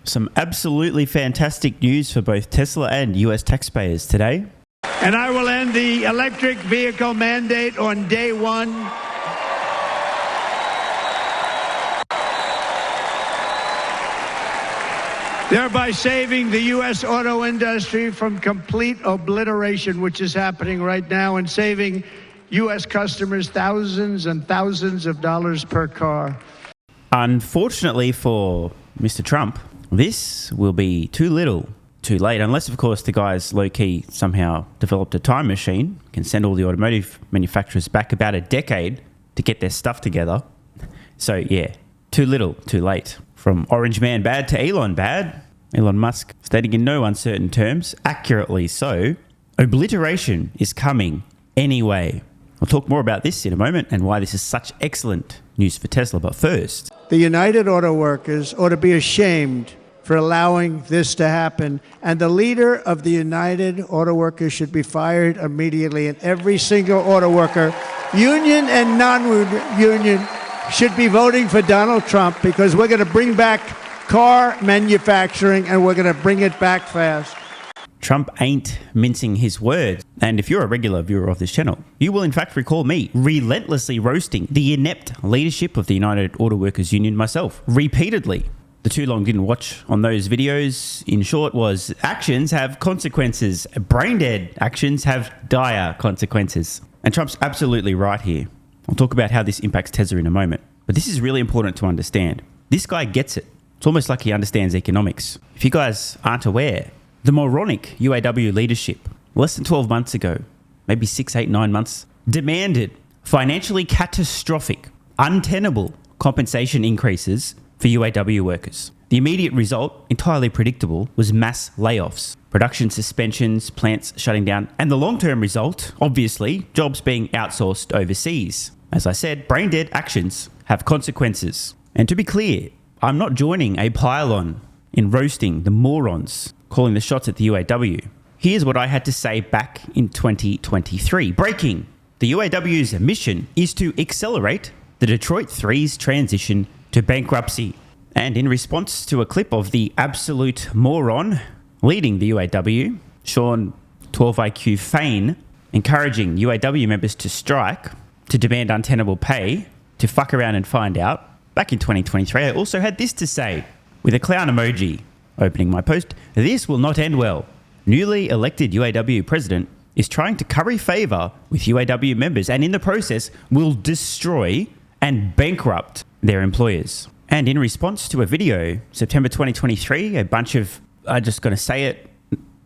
Some absolutely fantastic news for both Tesla and US taxpayers today. And I will end the electric vehicle mandate on day one. Thereby saving the U.S. auto industry from complete obliteration, which is happening right now, and saving U.S. customers thousands and thousands of dollars per car. Unfortunately for Mr. Trump, this will be too little, too late, unless, of course, the guys low-key somehow developed a time machine, can send all the automotive manufacturers back about a decade to get their stuff together. So, yeah, too little, too late. From Orange Man bad to Elon bad, Elon Musk stating in no uncertain terms, accurately so, obliteration is coming anyway. I'll talk more about this in a moment and why this is such excellent news for Tesla. But first, the United Auto Workers ought to be ashamed for allowing this to happen. And the leader of the United Auto Workers should be fired immediately. And every single auto worker, union and non-union, should be voting for Donald Trump, because we're going to bring back car manufacturing and we're going to bring it back fast. Trump ain't mincing his words. And if you're a regular viewer of this channel, you will in fact recall me relentlessly roasting the inept leadership of the United Auto Workers Union myself, repeatedly. The too long didn't watch on those videos, in short, was actions have consequences. Brain-dead actions have dire consequences. And Trump's absolutely right here. I'll talk about how this impacts Tesla in a moment. But this is really important to understand. This guy gets it. It's almost like he understands economics. If you guys aren't aware, the moronic UAW leadership, less than 12 months ago, maybe 6, 8, 9 months, demanded financially catastrophic, untenable compensation increases for UAW workers. The immediate result, entirely predictable, was mass layoffs, production suspensions, plants shutting down, and the long-term result, obviously, jobs being outsourced overseas. As I said, brain-dead actions have consequences. And to be clear, I'm not joining a pile-on in roasting the morons calling the shots at the UAW. Here's what I had to say back in 2023. Breaking. The UAW's mission is to accelerate the Detroit 3's transition to bankruptcy. And in response to a clip of the absolute moron leading the UAW, Sean 12IQ Fain, encouraging UAW members to strike, to demand untenable pay, to fuck around and find out, back in 2023, I also had this to say, with a clown emoji opening my post: this will not end well. Newly elected UAW president is trying to curry favor with UAW members and in the process will destroy and bankrupt their employers. And in response to a video, September 2023, a bunch of, I'm just going to say it,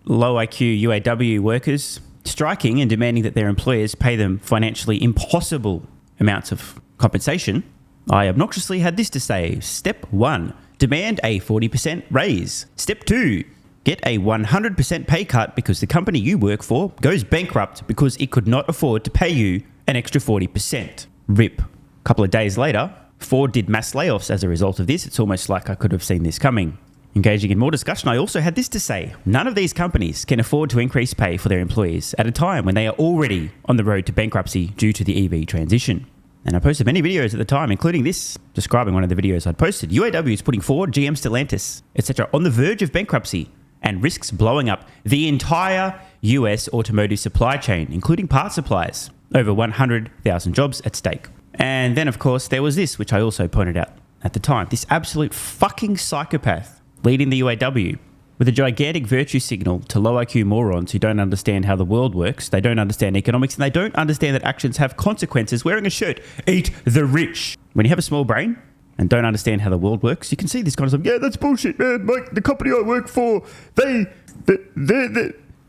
low IQ UAW workers striking and demanding that their employers pay them financially impossible amounts of compensation, I obnoxiously had this to say. Step 1, demand a 40% raise. Step 2, get a 100% pay cut because the company you work for goes bankrupt because it could not afford to pay you an extra 40%. RIP. A couple of days later, Ford did mass layoffs as a result of this. It's almost like I could have seen this coming. Engaging in more discussion, I also had this to say. None of these companies can afford to increase pay for their employees at a time when they are already on the road to bankruptcy due to the EV transition. And I posted many videos at the time, including this, describing one of the videos I'd posted. UAW is putting Ford, GM, Stellantis, etc. on the verge of bankruptcy and risks blowing up the entire US automotive supply chain, including part suppliers. Over 100,000 jobs at stake. And then, of course, there was this, which I also pointed out at the time. This absolute fucking psychopath leading the UAW with a gigantic virtue signal to low IQ morons who don't understand how the world works, they don't understand economics, and they don't understand that actions have consequences. Wearing a shirt, eat the rich. When you have a small brain and don't understand how the world works, you can see this kind of stuff. Yeah, that's bullshit, man. Like, the company I work for, I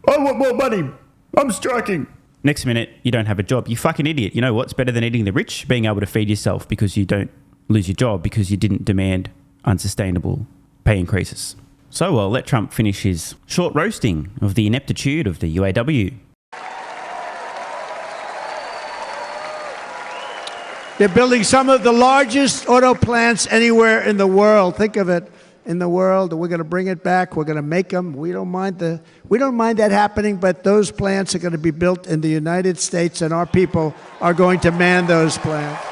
want more money. I'm striking. Next minute, you don't have a job. You fucking idiot. You know what's better than eating the rich? Being able to feed yourself because you don't lose your job because you didn't demand unsustainable pay increases. So I'll let Trump finish his short roasting of the ineptitude of the UAW. They're building some of the largest auto plants anywhere in the world. Think of it, in the world. We're going to bring it back. We're going to make them. We don't mind that happening, but those plants are going to be built in the United States, and our people are going to man those plants.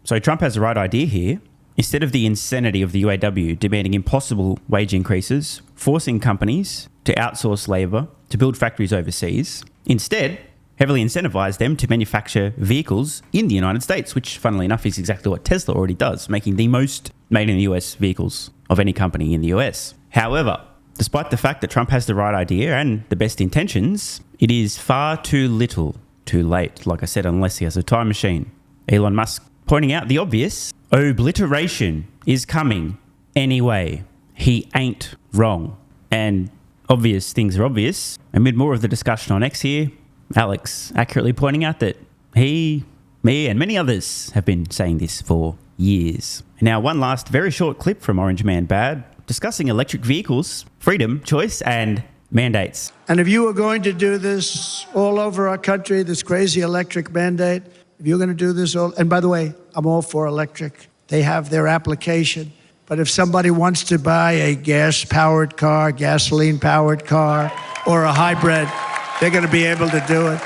So Trump has the right idea here. Instead of the insanity of the UAW demanding impossible wage increases, forcing companies to outsource labour to build factories overseas, instead, heavily incentivise them to manufacture vehicles in the United States, which, funnily enough, is exactly what Tesla already does, making the most made in the US vehicles of any company in the US. However, despite the fact that Trump has the right idea and the best intentions, it is far too little too late, like I said, unless he has a time machine. Elon Musk pointing out the obvious, obliteration is coming anyway. He ain't wrong. And obvious things are obvious. Amid more of the discussion on X here, Alex accurately pointing out that he, me, and many others have been saying this for years. Now, one last very short clip from Orange Man Bad discussing electric vehicles, freedom, choice, and mandates. And if you were going to do this all over our country, this crazy electric mandate, if you're going to do this all, and by the way, I'm all for electric. They have their application. But if somebody wants to buy a gas-powered car, gasoline-powered car, or a hybrid, they're going to be able to do it.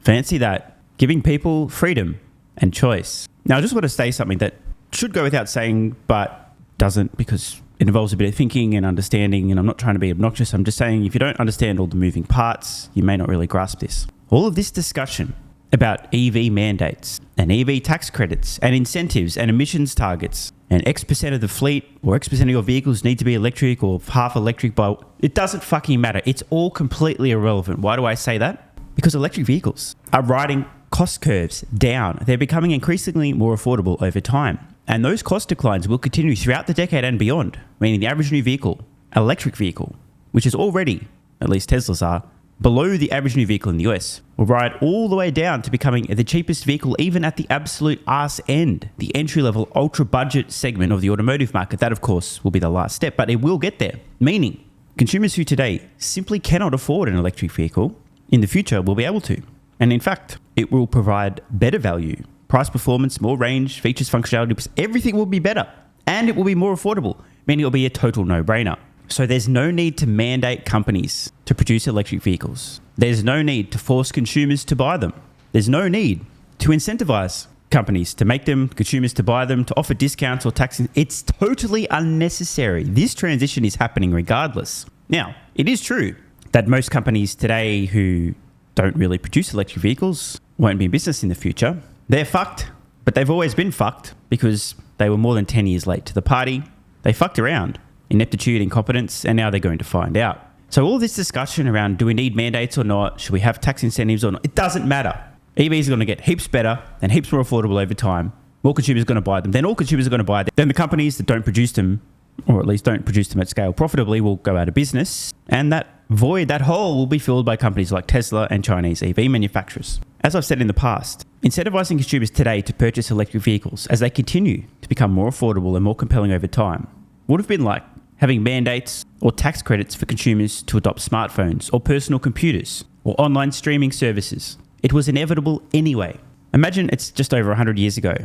Fancy that. Giving people freedom and choice. Now, I just want to say something that should go without saying, but doesn't, because it involves a bit of thinking and understanding, and I'm not trying to be obnoxious. I'm just saying if you don't understand all the moving parts, you may not really grasp this. All of this discussion about EV mandates and EV tax credits and incentives and emissions targets and X% of the fleet or X% of your vehicles need to be electric or half electric, but it doesn't fucking matter. It's all completely irrelevant. Why do I say that? Because electric vehicles are riding cost curves down. They're becoming increasingly more affordable over time. And those cost declines will continue throughout the decade and beyond, meaning the average new vehicle, electric vehicle, which is already, at least Teslas are, below the average new vehicle in the US, will ride all the way down to becoming the cheapest vehicle even at the absolute arse end, the entry-level ultra-budget segment of the automotive market. That, of course, will be the last step, but it will get there. Meaning, consumers who today simply cannot afford an electric vehicle, in the future will be able to. And in fact, it will provide better value, price performance, more range, features, functionality, everything will be better. And it will be more affordable, meaning it'll be a total no-brainer. So there's no need to mandate companies to produce electric vehicles. There's no need to force consumers to buy them. There's no need to incentivize companies to make them, consumers to buy them, to offer discounts or taxes. It's totally unnecessary. This transition is happening regardless. Now, it is true that most companies today who don't really produce electric vehicles won't be in business in the future. They're fucked, but they've always been fucked because they were more than 10 years late to the party. They fucked around. Ineptitude, incompetence, and now they're going to find out. So all this discussion around do we need mandates or not, should we have tax incentives or not, it doesn't matter. EVs are going to get heaps better and heaps more affordable over time. More consumers are going to buy them. Then all consumers are going to buy them. Then the companies that don't produce them, or at least don't produce them at scale profitably, will go out of business. And that void, that hole, will be filled by companies like Tesla and Chinese EV manufacturers. As I've said in the past, incentivizing consumers today to purchase electric vehicles as they continue to become more affordable and more compelling over time would have been like having mandates or tax credits for consumers to adopt smartphones or personal computers or online streaming services. It was inevitable anyway. Imagine it's just over 100 years ago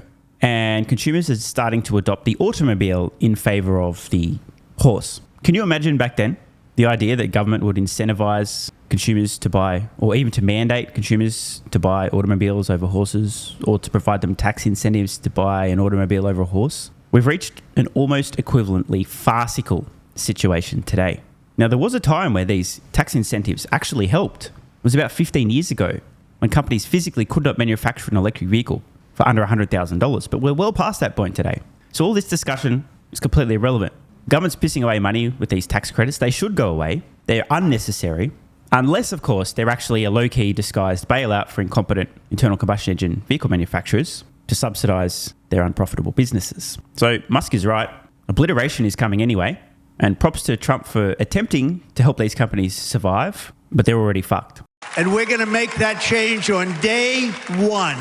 and consumers are starting to adopt the automobile in favor of the horse. Can you imagine back then the idea that government would incentivize consumers to buy, or even to mandate consumers to buy automobiles over horses, or to provide them tax incentives to buy an automobile over a horse? We've reached an almost equivalently farcical situation today. Now, there was a time where these tax incentives actually helped. It was about 15 years ago when companies physically could not manufacture an electric vehicle for under $100,000, but we're well past that point today. So all this discussion is completely irrelevant. Government's pissing away money with these tax credits. They should go away. They're unnecessary, unless, of course, they're actually a low-key disguised bailout for incompetent internal combustion engine vehicle manufacturers to subsidize their unprofitable businesses. So Musk is right. Obliteration is coming anyway. And props to Trump for attempting to help these companies survive, but they're already fucked. And we're going to make that change on day one.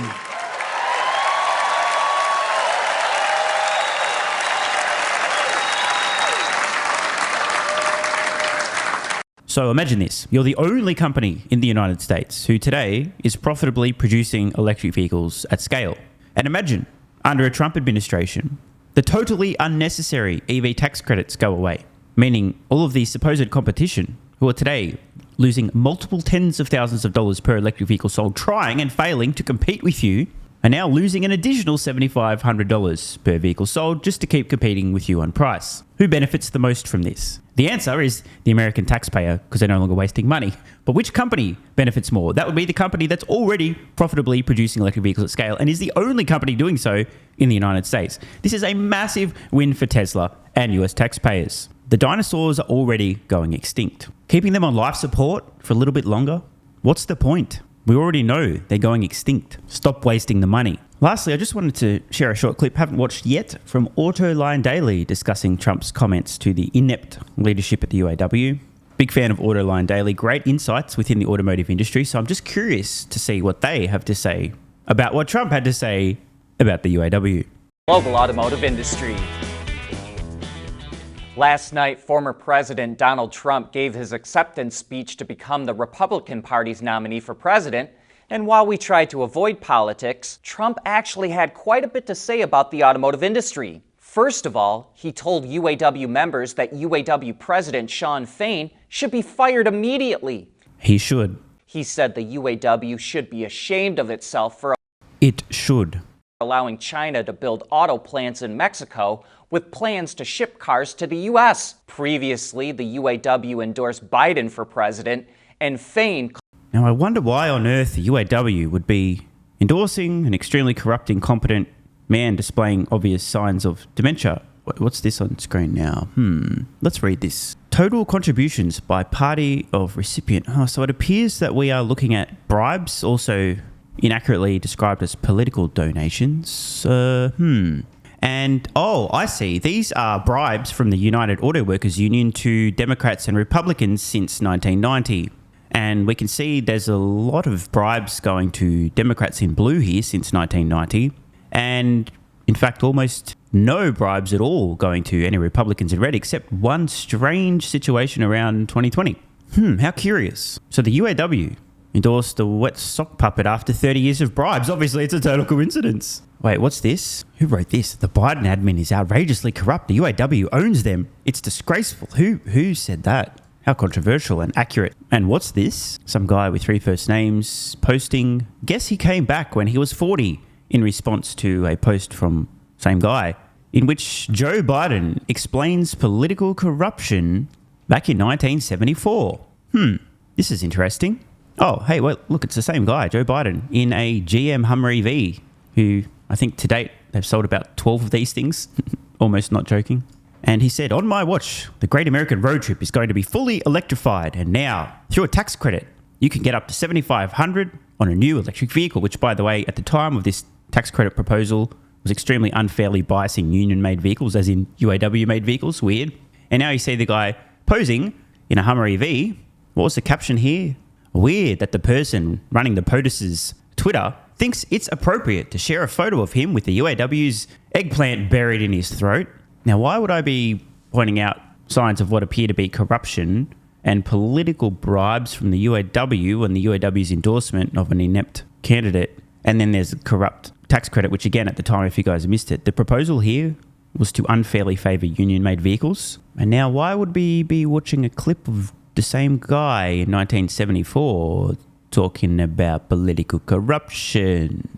So imagine this. You're the only company in the United States who today is profitably producing electric vehicles at scale. And imagine, under a Trump administration, the totally unnecessary EV tax credits go away, meaning all of the supposed competition who are today losing multiple tens of thousands of dollars per electric vehicle sold, trying and failing to compete with you, are now losing an additional $7,500 per vehicle sold just to keep competing with you on price. Who benefits the most from this? The answer is the American taxpayer, because they're no longer wasting money. But which company benefits more? That would be the company that's already profitably producing electric vehicles at scale and is the only company doing so in the United States. This is a massive win for Tesla and US taxpayers. The dinosaurs are already going extinct. Keeping them on life support for a little bit longer? What's the point? We already know they're going extinct. Stop wasting the money. Lastly, I just wanted to share a short clip, haven't watched yet, from Autoline Daily discussing Trump's comments to the inept leadership at the UAW. Big fan of Autoline Daily, great insights within the automotive industry, so I'm just curious to see what they have to say about what Trump had to say about the UAW. Global automotive industry. Last night, former President Donald Trump gave his acceptance speech to become the Republican Party's nominee for president. And while we tried to avoid politics, Trump actually had quite a bit to say about the automotive industry. First of all, he told UAW members that UAW President Shawn Fain should be fired immediately. He should. He said the UAW should be ashamed of itself for It should. allowing China to build auto plants in Mexico with plans to ship cars to the U.S. Previously, the UAW endorsed Biden for president, and Fain... Now, I wonder why on earth the UAW would be endorsing an extremely corrupt, incompetent man displaying obvious signs of dementia. What's this on screen now? Let's read this. Total contributions by party of recipient. So it appears that we are looking at bribes, also inaccurately described as political donations. And, I see. These are bribes from the United Auto Workers Union to Democrats and Republicans since 1990. And we can see there's a lot of bribes going to Democrats in blue here since 1990. And, in fact, almost no bribes at all going to any Republicans in red, except one strange situation around 2020. How curious. So the UAW endorsed the wet sock puppet after 30 years of bribes. Obviously, it's a total coincidence. Wait, what's this? Who wrote this? The Biden admin is outrageously corrupt. The UAW owns them. It's disgraceful. Who said that? How controversial and accurate. And what's this? Some guy with 3 first names posting, guess he came back when he was 40, in response to a post from same guy, in which Joe Biden explains political corruption back in 1974. This is interesting. Oh, hey, well, look, it's the same guy, Joe Biden, in a GM Hummer EV, who I think to date they've sold about 12 of these things. Almost not joking. And he said, on my watch, the Great American Road Trip is going to be fully electrified. And now, through a tax credit, you can get up to $7,500 on a new electric vehicle, which, by the way, at the time of this tax credit proposal, was extremely unfairly biasing union-made vehicles, as in UAW-made vehicles. Weird. And now you see the guy posing in a Hummer EV. What was the caption here? Weird that the person running the POTUS's Twitter thinks it's appropriate to share a photo of him with the UAW's eggplant buried in his throat. Now, why would I be pointing out signs of what appear to be corruption and political bribes from the UAW and the UAW's endorsement of an inept candidate? And then there's a corrupt tax credit, which again, at the time, if you guys missed it, the proposal here was to unfairly favour union-made vehicles. And now why would we be watching a clip of the same guy in 1974 talking about political corruption?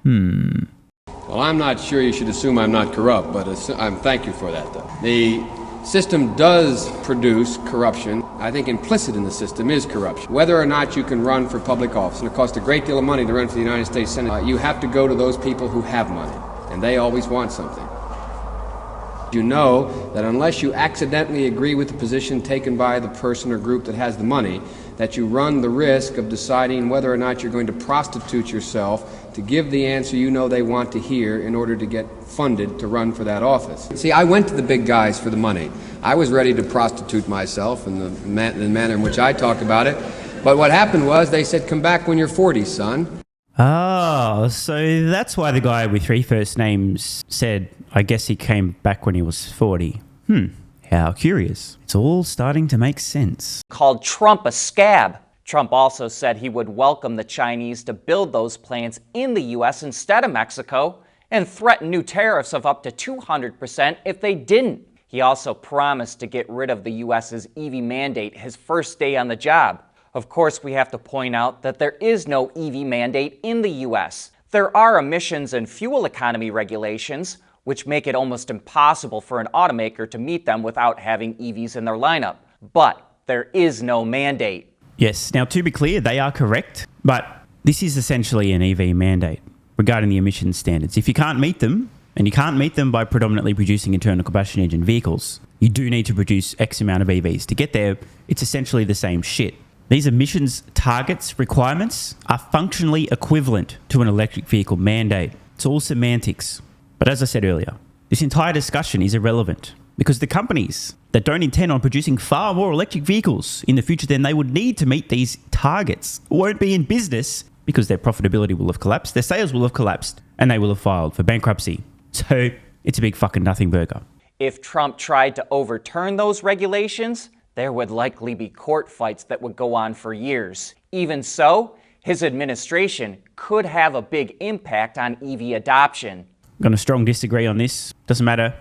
Well, I'm not sure you should assume I'm not corrupt, but thank you for that, though. The system does produce corruption. I think implicit in the system is corruption. Whether or not you can run for public office, and it costs a great deal of money to run for the United States Senate, you have to go to those people who have money, and they always want something. You know that unless you accidentally agree with the position taken by the person or group that has the money, that you run the risk of deciding whether or not you're going to prostitute yourself to give the answer you know they want to hear in order to get funded to run for that office. See, I went to the big guys for the money. I was ready to prostitute myself in the manner in which I talk about it. But what happened was they said, come back when you're 40, son. Oh, so that's why the guy with 3 first names said, I guess he came back when he was 40. How curious. It's all starting to make sense. Called Trump a scab. Trump also said he would welcome the Chinese to build those plants in the U.S. instead of Mexico and threatened new tariffs of up to 200% if they didn't. He also promised to get rid of the U.S.'s EV mandate his first day on the job. Of course, we have to point out that there is no EV mandate in the U.S. There are emissions and fuel economy regulations, which make it almost impossible for an automaker to meet them without having EVs in their lineup. But there is no mandate. Yes, now to be clear, they are correct, but this is essentially an EV mandate regarding the emissions standards. If you can't meet them, and you can't meet them by predominantly producing internal combustion engine vehicles, you do need to produce X amount of EVs. To get there, it's essentially the same shit. These emissions targets requirements are functionally equivalent to an electric vehicle mandate. It's all semantics. But as I said earlier, this entire discussion is irrelevant because the companies that don't intend on producing far more electric vehicles in the future than they would need to meet these targets won't be in business because their profitability will have collapsed, their sales will have collapsed, and they will have filed for bankruptcy. So it's a big fucking nothing burger. If Trump tried to overturn those regulations, there would likely be court fights that would go on for years. Even so, his administration could have a big impact on EV adoption. I'm going to strong disagree on this. Doesn't matter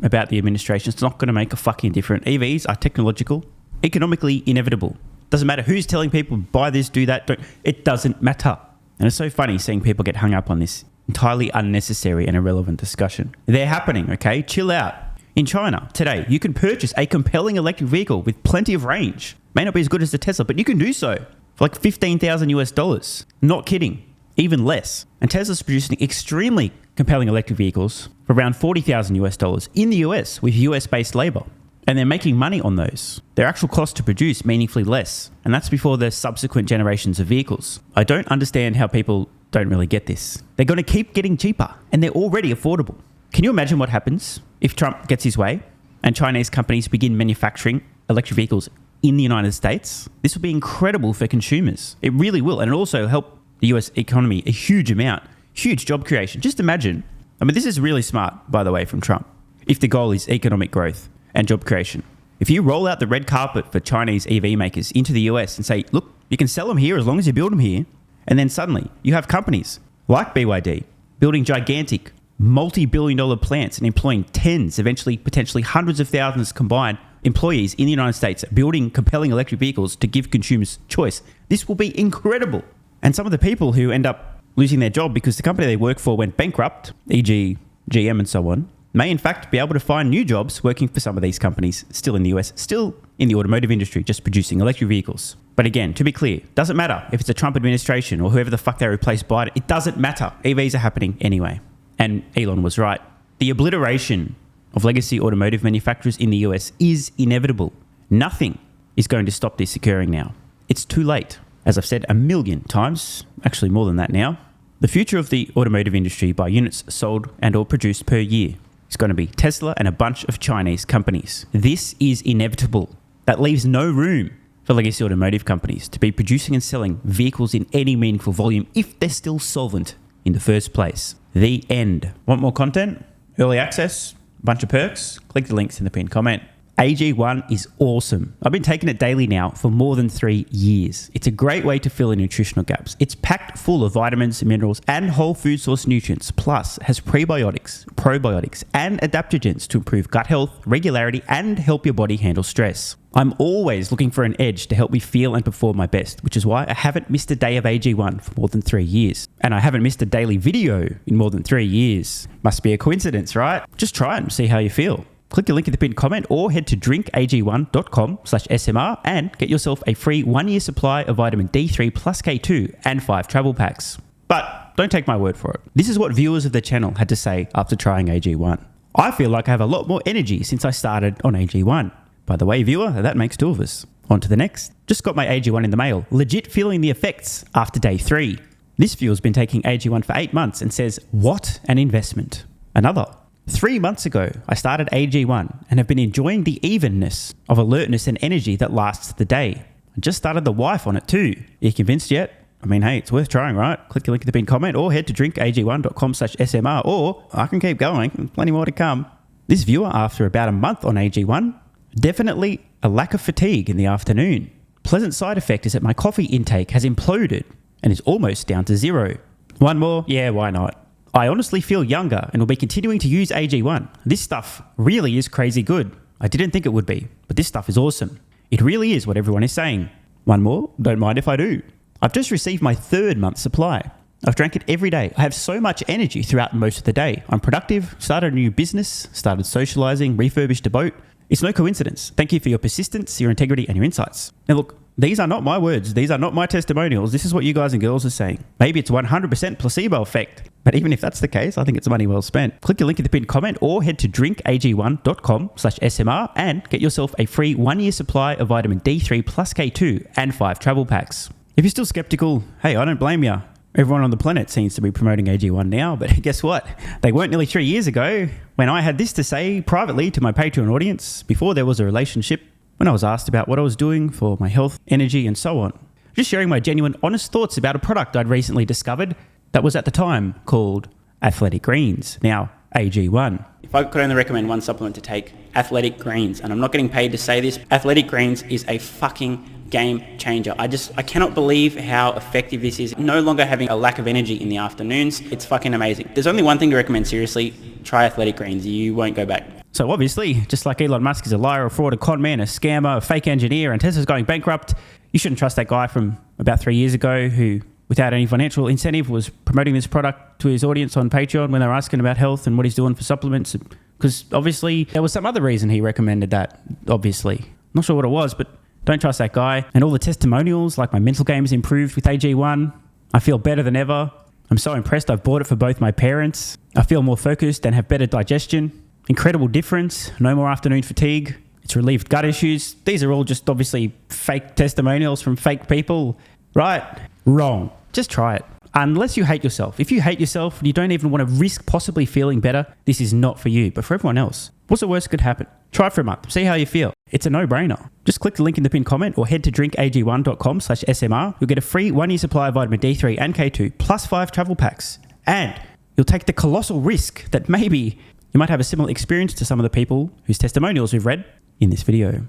about the administration. It's not going to make a fucking difference. EVs are technological, economically inevitable. Doesn't matter who's telling people buy this, do that. Don't. It doesn't matter. And it's so funny seeing people get hung up on this entirely unnecessary and irrelevant discussion. They're happening, okay? Chill out. In China today, you can purchase a compelling electric vehicle with plenty of range. May not be as good as the Tesla, but you can do so for like $15,000. Not kidding. Even less. And Tesla's producing extremely compelling electric vehicles for around $40,000 in the US with US-based labor. And they're making money on those. Their actual cost to produce meaningfully less. And that's before the subsequent generations of vehicles. I don't understand how people don't really get this. They're going to keep getting cheaper and they're already affordable. Can you imagine what happens if Trump gets his way and Chinese companies begin manufacturing electric vehicles in the United States? This will be incredible for consumers. It really will. And it'll also help the US economy a huge amount. Huge job creation. Just imagine. I mean, this is really smart, by the way, from Trump. If the goal is economic growth and job creation. If you roll out the red carpet for Chinese EV makers into the US and say, look, you can sell them here as long as you build them here. And then suddenly you have companies like BYD building gigantic multi-billion-dollar plants and employing tens, eventually potentially hundreds of thousands combined employees in the United States building compelling electric vehicles to give consumers choice. This will be incredible. And some of the people who end up losing their job because the company they work for went bankrupt, e.g. GM and so on, may in fact be able to find new jobs working for some of these companies still in the US, still in the automotive industry, just producing electric vehicles. But again, to be clear, doesn't matter if it's a Trump administration or whoever the fuck they replace Biden, it doesn't matter. EVs are happening anyway. And Elon was right. The obliteration of legacy automotive manufacturers in the US is inevitable. Nothing is going to stop this occurring now. It's too late. As I've said a million times, actually more than that now, the future of the automotive industry by units sold and or produced per year is going to be Tesla and a bunch of Chinese companies. This is inevitable. That leaves no room for legacy automotive companies to be producing and selling vehicles in any meaningful volume if they're still solvent in the first place. The end. Want more content? Early access? Bunch of perks? Click the links in the pinned comment. AG1 is awesome. I've been taking it daily now for more than 3 years. It's a great way to fill in nutritional gaps. It's packed full of vitamins, minerals, and whole food source nutrients. Plus, has prebiotics, probiotics, and adaptogens to improve gut health, regularity, and help your body handle stress. I'm always looking for an edge to help me feel and perform my best, which is why I haven't missed a day of AG1 for more than 3 years. And I haven't missed a daily video in more than 3 years. Must be a coincidence, right? Just try it and see how you feel. Click the link in the pinned comment or head to drinkag1.com/SMR and get yourself a free 1-year supply of vitamin D3 plus K2 and 5 travel packs. But don't take my word for it. This is what viewers of the channel had to say after trying AG1. I feel like I have a lot more energy since I started on AG1. By the way, viewer, that makes 2 of us. On to the next. Just got my AG1 in the mail. Legit feeling the effects after day 3. This viewer's been taking AG1 for 8 months and says, what an investment. Another. 3 months ago, I started AG1 and have been enjoying the evenness of alertness and energy that lasts the day. I just started the wife on it too. Are you convinced yet? I mean, hey, it's worth trying, right? Click the link in the pinned comment or head to drinkag1.com/SMR or I can keep going. Plenty more to come. This viewer, after about a month on AG1, definitely a lack of fatigue in the afternoon. Pleasant side effect is that my coffee intake has imploded and is almost down to 0. One more? Yeah, why not? I honestly feel younger and will be continuing to use AG1. This stuff really is crazy good. I didn't think it would be, but this stuff is awesome. It really is what everyone is saying. One more? Don't mind if I do. I've just received my 3rd month supply. I've drank it every day. I have so much energy throughout most of the day. I'm productive, started a new business, started socializing, refurbished a boat. It's no coincidence. Thank you for your persistence, your integrity, and your insights. Now look, these are not my words. These are not my testimonials. This is what you guys and girls are saying. Maybe it's 100% placebo effect. But even if that's the case, I think it's money well spent. Click the link in the pinned comment or head to drinkag1.com/SMR and get yourself a free 1-year supply of vitamin D3 plus K2 and 5 travel packs. If you're still skeptical, hey, I don't blame you. Everyone on the planet seems to be promoting AG1 now, but guess what? They weren't nearly 3 years ago when I had this to say privately to my Patreon audience before there was a relationship, when I was asked about what I was doing for my health, energy, and so on. Just sharing my genuine, honest thoughts about a product I'd recently discovered that was at the time called Athletic Greens, now AG1. If I could only recommend one supplement to take, Athletic Greens, and I'm not getting paid to say this, Athletic Greens is a fucking game changer. I cannot believe how effective this is. No longer having a lack of energy in the afternoons. It's fucking amazing. There's only one thing to recommend seriously. Try Athletic Greens. You won't go back. So obviously, just like Elon Musk is a liar, a fraud, a con man, a scammer, a fake engineer, and Tesla's going bankrupt, you shouldn't trust that guy from about 3 years ago who, without any financial incentive, was promoting this product to his audience on Patreon when they were asking about health and what he's doing for supplements. Because obviously, there was some other reason he recommended that, obviously. Not sure what it was, but don't trust that guy. And all the testimonials, like my mental game has improved with AG1. I feel better than ever. I'm so impressed I've bought it for both my parents. I feel more focused and have better digestion. Incredible difference. No more afternoon fatigue. It's relieved gut issues. These are all just obviously fake testimonials from fake people. Right? Wrong. Just try it. Unless you hate yourself. If you hate yourself and you don't even want to risk possibly feeling better, this is not for you. But for everyone else, what's the worst that could happen? Try it for a month. See how you feel. It's a no-brainer. Just click the link in the pinned comment or head to drinkag1.com/SMR. You'll get a free 1-year supply of vitamin D3 and K2 plus 5 travel packs. And you'll take the colossal risk that maybe you might have a similar experience to some of the people whose testimonials we've read in this video.